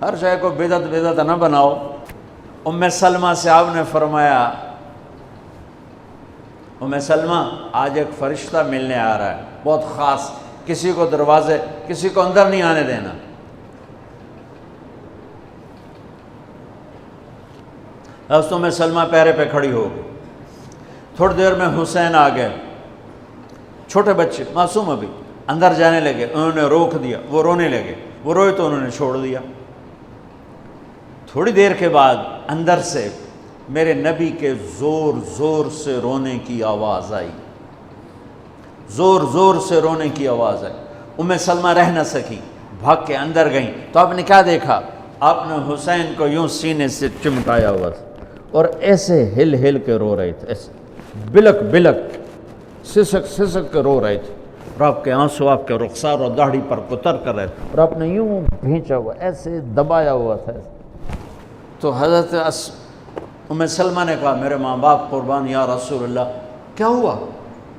ہر شے کو بدعت بدعت نہ بناؤ۔ ام سلمہ سے آپ نے فرمایا ام سلمہ آج ایک فرشتہ ملنے آ رہا ہے بہت خاص، کسی کو دروازے کسی کو اندر نہیں آنے دینا۔ حضرت ام سلمہ پیرے پہ کھڑی ہو گئی۔ تھوڑی دیر میں حسین آ گئے، چھوٹے بچے معصوم ابھی، اندر جانے لگے، انہوں نے روک دیا، وہ رونے لگے، وہ روئے تو انہوں نے چھوڑ دیا۔ تھوڑی دیر کے بعد اندر سے میرے نبی کے زور زور سے رونے کی آواز آئی، زور زور سے رونے کی آواز آئی۔ ام سلمہ رہ نہ سکی، بھاگ کے اندر گئیں تو آپ نے کیا دیکھا؟ آپ نے حسین کو یوں سینے سے چمٹایا ہوا تھا اور ایسے ہل ہل کے رو رہے تھے، ایسے بلک بلک سسک سسک کے رو رہے تھے، اور آپ کے آنسو آپ کے رخسار اور داڑھی پر اتر کر رہے تھے، اور آپ نے یوں بھینچا ہوا ایسے دبایا ہوا تھا۔ تو حضرت ام سلمہ نے کہا میرے ماں باپ قربان یا رسول اللہ، کیا ہوا؟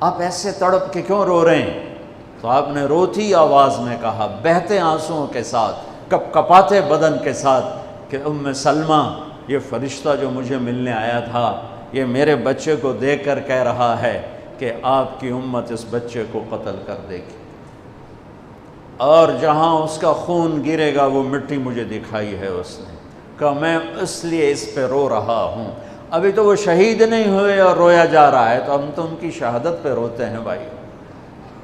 آپ ایسے تڑپ کے کیوں رو رہے ہیں؟ تو آپ نے روتی آواز میں کہا، بہتے آنسوؤں کے ساتھ، کپ کپاتے بدن کے ساتھ، کہ ام سلمہ یہ فرشتہ جو مجھے ملنے آیا تھا یہ میرے بچے کو دیکھ کر کہہ رہا ہے کہ آپ کی امت اس بچے کو قتل کر دے گی، اور جہاں اس کا خون گرے گا وہ مٹی مجھے دکھائی ہے اس نے، کہ میں اس لیے اس پہ رو رہا ہوں۔ ابھی تو وہ شہید نہیں ہوئے اور رویا جا رہا ہے، تو ہم تو ان کی شہادت پہ روتے ہیں بھائی،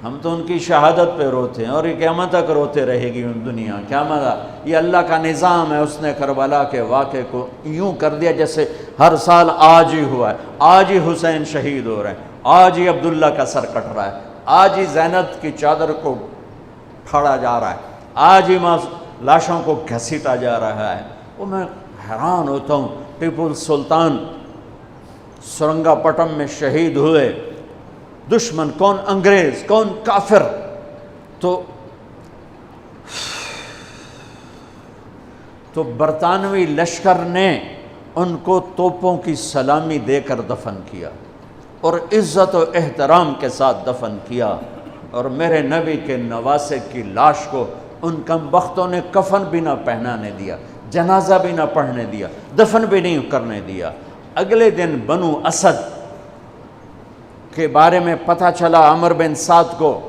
ہم تو ان کی شہادت پہ روتے ہیں، اور یہ قیامت تک روتے رہے گی دنیا۔ قیامت یہ اللہ کا نظام ہے، اس نے کربلا کے واقعے کو یوں کر دیا جیسے ہر سال آج ہی ہوا ہے، آج ہی حسین شہید ہو رہے ہیں، آج ہی عبداللہ کا سر کٹ رہا ہے، آج ہی زینب کی چادر کو پھاڑا جا رہا ہے، آج ہی لاشوں کو گھسیٹا جا رہا ہے۔ وہ میں حیران ہوتا ہوں، ٹیپو سلطان سرنگا پٹم میں شہید ہوئے، دشمن کون انگریز کون کافر، تو برطانوی لشکر نے ان کو توپوں کی سلامی دے کر دفن کیا اور عزت و احترام کے ساتھ دفن کیا، اور میرے نبی کے نواسے کی لاش کو ان کم بختوں نے کفن بھی نہ پہنانے دیا، جنازہ بھی نہ پڑھنے دیا، دفن بھی نہیں کرنے دیا۔ اگلے دن بنو اسد کے بارے میں پتہ چلا عمر بن سعد کو،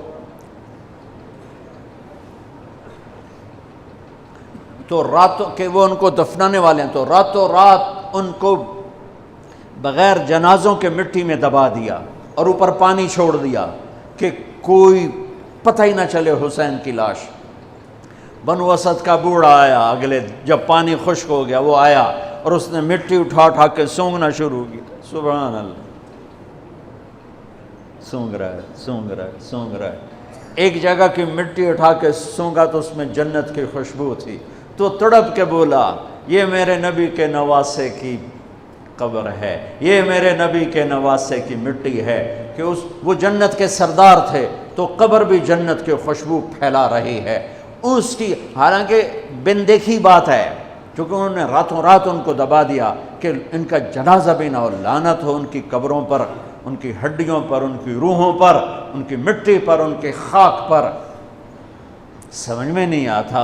تو راتوں کہ وہ ان کو دفنانے والے ہیں، تو راتوں رات ان کو بغیر جنازوں کے مٹی میں دبا دیا اور اوپر پانی چھوڑ دیا کہ کوئی پتہ ہی نہ چلے حسین کی لاش۔ بنو اسد کا بوڑھا آیا، اگلے جب پانی خشک ہو گیا وہ آیا اور اس نے مٹی اٹھا اٹھا کے سونگنا شروع کی۔ سبحان اللہ، سونگ رہا ہے سونگ رہا ہے سونگ رہا ہے، ایک جگہ کی مٹی اٹھا کے سونگا تو اس میں جنت کی خوشبو تھی، تو تڑپ کے بولا یہ میرے نبی کے نواسے کی قبر ہے، یہ میرے نبی کے نواسے کی مٹی ہے، کہ وہ جنت کے سردار تھے تو قبر بھی جنت کی خوشبو پھیلا رہی ہے اس کی، حالانکہ بن دیکھی بات ہے، کیونکہ انہوں نے راتوں رات ان کو دبا دیا کہ ان کا جنازہ بھی نہ ہو، لعنت ہو ان کی قبروں پر، ان کی ہڈیوں پر، ان کی روحوں پر، ان کی مٹی پر، ان کی خاک پر۔ سمجھ میں نہیں آتا،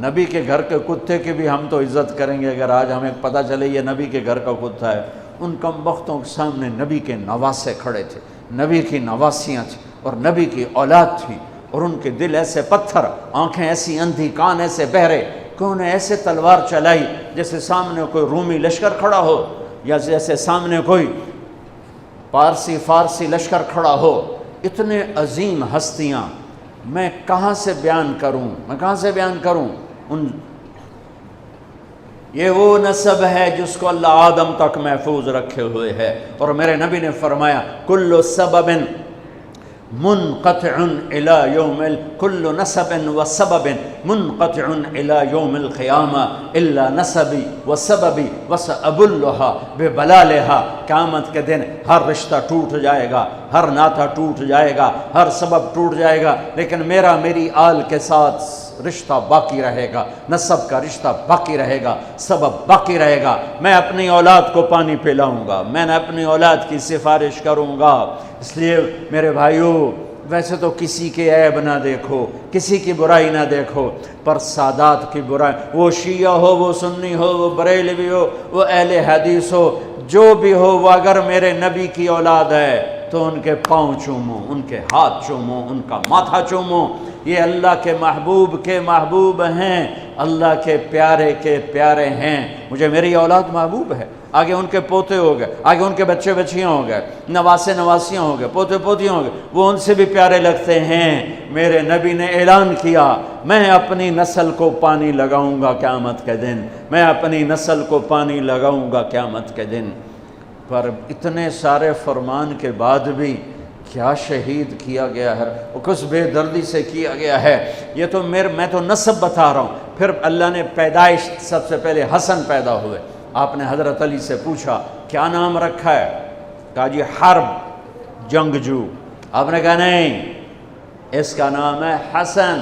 نبی کے گھر کے کتے کی بھی ہم تو عزت کریں گے اگر آج ہمیں پتہ چلے یہ نبی کے گھر کا کتا ہے۔ ان کم بختوں کے سامنے نبی کے نواسے کھڑے تھے، نبی کی نواسیاں تھیں اور نبی کی اولاد تھی، اور ان کے دل ایسے پتھر، آنکھیں ایسی اندھی، کان ایسے بہرے کہ انہوں نے ایسے تلوار چلائی جیسے سامنے کوئی رومی لشکر کھڑا ہو، یا جیسے سامنے کوئی فارسی لشکر کھڑا ہو۔ اتنے عظیم ہستیاں، میں کہاں سے بیان کروں؟ یہ وہ نسب ہے جس کو اللہ آدم تک محفوظ رکھے ہوئے ہے، اور میرے نبی نے فرمایا کل سبب منقطع الى يوم كل نسب وسبب منقطع الى يوم القيامة الا نسبي وسببي وسأبلها ببلالها۔ قیامت کے دن ہر رشتہ ٹوٹ جائے گا، ہر ناطہ ٹوٹ جائے گا، ہر سبب ٹوٹ جائے گا، لیکن میری آل کے ساتھ رشتہ باقی رہے گا، نسب کا رشتہ باقی رہے گا، سبب باقی رہے گا۔ میں اپنی اولاد کو پانی پلاؤں گا، میں نے اپنی اولاد کی سفارش کروں گا۔ اس لیے میرے بھائیوں، ویسے تو کسی کے عیب نہ دیکھو، کسی کی برائی نہ دیکھو، پر سادات کی برائی، وہ شیعہ ہو، وہ سنی ہو، وہ بریلوی ہو، وہ اہل حدیث ہو، جو بھی ہو، وہ اگر میرے نبی کی اولاد ہے تو ان کے پاؤں چومو، ان کے ہاتھ چومو، ان کا ماتھا چومو۔ یہ اللہ کے محبوب ہیں، اللہ کے پیارے ہیں۔ مجھے میری اولاد محبوب ہے، آگے ان کے پوتے ہو گئے، آگے ان کے بچے بچیاں ہو گئے، نواسیاں ہو گئے، پوتے پوتیاں ہو گئے، وہ ان سے بھی پیارے لگتے ہیں۔ میرے نبی نے اعلان کیا، میں اپنی نسل کو پانی لگاؤں گا قیامت کے دن، میں اپنی نسل کو پانی لگاؤں گا قیامت کے دن۔ پر اتنے سارے فرمان کے بعد بھی کیا شہید کیا گیا ہے، وہ کس بے دردی سے کیا گیا ہے۔ یہ تو میں تو نسب بتا رہا ہوں۔ پھر اللہ نے پیدائش، سب سے پہلے حسن پیدا ہوئے۔ آپ نے حضرت علی سے پوچھا کیا نام رکھا ہے؟ کہا جی حرب، جنگجو۔ آپ نے کہا نہیں، اس کا نام ہے حسن۔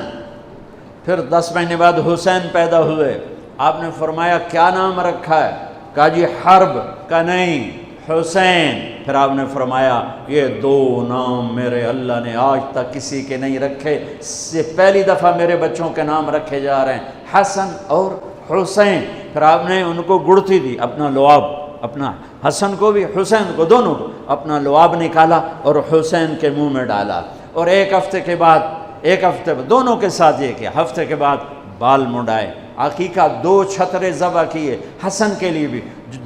پھر 10 مہینے بعد حسین پیدا ہوئے۔ آپ نے فرمایا کیا نام رکھا ہے؟ کہا جی حرب۔ کہا نہیں، حسین۔ پھر آپ نے فرمایا یہ 2 نام میرے اللہ نے آج تک کسی کے نہیں رکھے، سے پہلی دفعہ میرے بچوں کے نام رکھے جا رہے ہیں، حسن اور حسین۔ پھر آپ نے ان کو گڑتی دی، اپنا لعاب، اپنا حسن کو بھی حسین کو، دونوں کو اپنا لعاب نکالا اور حسین کے منہ میں ڈالا۔ اور ایک ہفتے بعد دونوں کے ساتھ یہ کیا، ہفتے کے بعد بال منڈائے، عقیقہ 2 چھترے ذبح کیے، حسن کے لیے بھی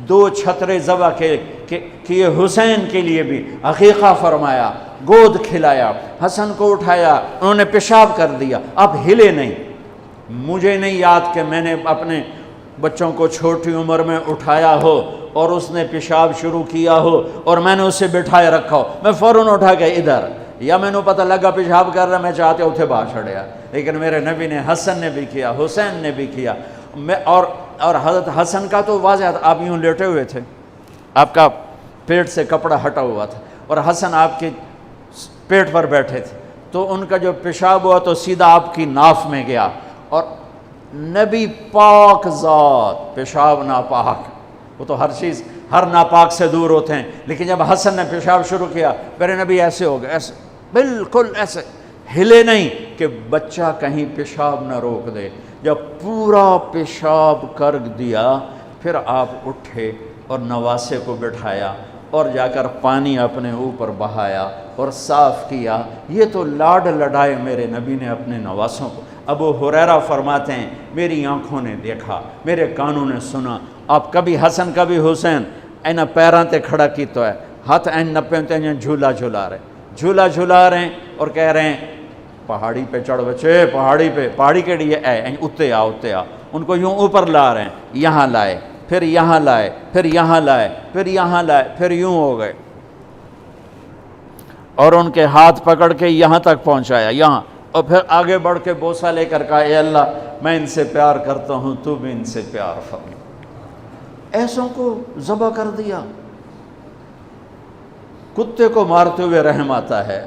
2 چھترے ذبح کیے، حسین کے لیے بھی عقیقہ فرمایا، گود کھلایا، حسن کو اٹھایا، انہوں نے پیشاب کر دیا، اب ہلے نہیں۔ مجھے نہیں یاد کہ میں نے اپنے بچوں کو چھوٹی عمر میں اٹھایا ہو اور اس نے پیشاب شروع کیا ہو اور میں نے اسے بٹھائے رکھا ہو، میں فوراً اٹھا کے ادھر، یا میں نے پتہ لگا پیشاب کر رہا، میں چاہتے اتھے باہر چھڑیا۔ لیکن میرے نبی نے، حسن نے بھی کیا، حسین نے بھی کیا۔ اور حضرت حسن کا تو واضح تھا، آپ یوں لیٹے ہوئے تھے، آپ کا پیٹ سے کپڑا ہٹا ہوا تھا، اور حسن آپ کے پیٹ پر بیٹھے تھے، تو ان کا جو پیشاب ہوا تو سیدھا آپ کی ناف میں گیا۔ اور نبی پاک ذات، پیشاب ناپاک، وہ تو ہر چیز، ہر ناپاک سے دور ہوتے ہیں، لیکن جب حسن نے پیشاب شروع کیا، میرے نبی ایسے ہو گئے، ایسے بالکل ایسے ہلے نہیں کہ بچہ کہیں پیشاب نہ روک دے۔ جب پورا پیشاب کر دیا، پھر آپ اٹھے اور نواسے کو بٹھایا اور جا کر پانی اپنے اوپر بہایا اور صاف کیا۔ یہ تو لاڈ لڈائے میرے نبی نے اپنے نواسوں کو۔ ابو ہریرہ فرماتے ہیں میری آنکھوں نے دیکھا، میرے کانوں نے سنا، آپ کبھی حسن کبھی حسین اینا پیراں تے کھڑا کی تو ہے، ہاتھ این نپے تے جھولا جھلا رہے ہیں اور کہہ رہے ہیں پہاڑی پہ چڑھ بچے، پہاڑی کے لیے اتے آ۔ ان کو یوں اوپر لا رہے ہیں، یہاں لائے، پھر یہاں لائے، پھر یہاں لائے، پھر یہاں لائے، پھر یوں ہو گئے، اور ان کے ہاتھ پکڑ کے یہاں تک پہنچایا، یہاں، اور پھر آگے بڑھ کے بوسہ لے کر کہا اے اللہ میں ان سے پیار کرتا ہوں، تو بھی ان سے پیار فرما۔ ایسوں کو ذبح کر دیا۔ کتے کو مارتے ہوئے رحم آتا ہے،